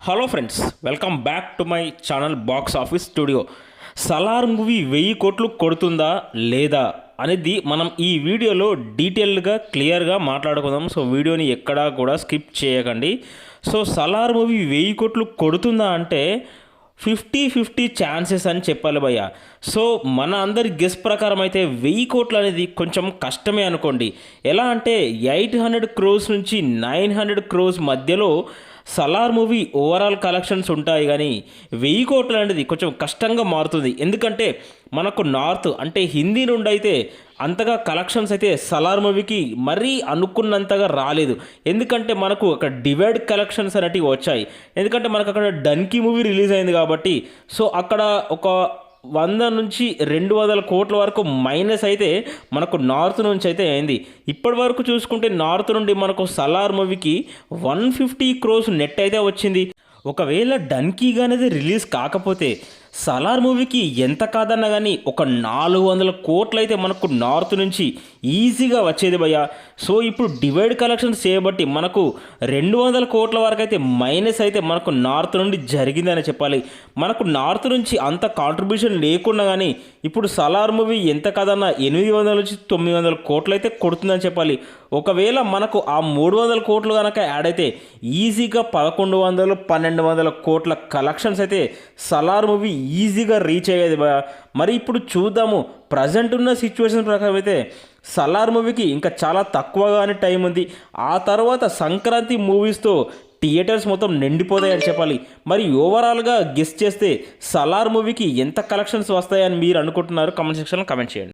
Hello friends, welcome back to my channel box office studio. Salaar movie 1000 కోట్లు కొడుతుందా లేదా అనేది మనం ఈ వీడియోలో డీటెయిల్డ్గా క్లియర్గా మాట్లాడుకుందాం. సో వీడియోని ఎక్కడా కూడా స్కిప్ చేయకండి. సో సలార్ మూవీ 1000 కోట్లు కొడుతుందా అంటే 50-50 ఛాన్సెస్ అని చెప్పాలి భయ్య. సో మన అందరి గెస్ ప్రకారం అయితే 1000 కోట్లు అనేది కొంచెం కష్టమే అనుకోండి. ఎలా అంటే 800 crores నుంచి 900 crores మధ్యలో సలార్ మూవీ ఓవరాల్ కలెక్షన్స్ ఉంటాయి, కానీ 1000 కోట్లు అనేది కొంచెం కష్టంగా మారుతుంది. ఎందుకంటే మనకు నార్త్ అంటే హిందీ నుండి అయితే అంతగా కలెక్షన్స్ అయితే సలార్ మూవీకి మరీ అనుకున్నంతగా రాలేదు. ఎందుకంటే మనకు అక్కడ డివైడ్ కలెక్షన్స్ అనేటివి వచ్చాయి. ఎందుకంటే మనకు అక్కడ డన్కీ మూవీ రిలీజ్ అయింది కాబట్టి సో అక్కడ ఒక 100 నుంచి 200 కోట్ల వరకు మైనస్ అయితే మనకు నార్త్ నుంచి అయితే అయింది. ఇప్పటి వరకు చూసుకుంటే నార్త్ నుండి మనకు సలార్ మూవీకి 150 crores నెట్ అయితే వచ్చింది. ఒకవేళ డన్కీగా అనేది రిలీజ్ కాకపోతే సలార్ మూవీకి ఎంత కాదన్నా కానీ ఒక 400 కోట్లు అయితే మనకు నార్త్ నుంచి ఈజీగా వచ్చేది భయ్య. సో ఇప్పుడు డివైడ్ కలెక్షన్స్ చేయబట్టి మనకు 200 కోట్ల వరకు అయితే మైనస్ అయితే మనకు నార్త్ నుండి జరిగిందని చెప్పాలి. మనకు నార్త్ నుంచి అంత కాంట్రిబ్యూషన్ లేకుండా కానీ ఇప్పుడు సలార్ మూవీ ఎంత కాదన్నా 800 నుంచి 900 కోట్లు అయితే కొడుతుందని చెప్పాలి. ఒకవేళ మనకు ఆ 300 కోట్లు కనుక యాడ్ అయితే ఈజీగా 1100-1200 కోట్ల కలెక్షన్స్ అయితే సలార్ మూవీ ఈజీగా రీచ్ అయ్యేది. మరి ఇప్పుడు చూద్దాము, ప్రజెంట్ ఉన్న సిచ్యువేషన్ ప్రకారం అయితే సలార్ మూవీకి ఇంకా చాలా తక్కువగానే టైం ఉంది. ఆ తర్వాత సంక్రాంతి మూవీస్తో థియేటర్స్ మొత్తం నిండిపోతాయని చెప్పాలి. మరి ఓవరాల్గా గెస్ చేస్తే సలార్ మూవీకి ఎంత కలెక్షన్స్ వస్తాయని మీరు అనుకుంటున్నారు? కామెంట్ సెక్షన్లో కామెంట్ చేయండి.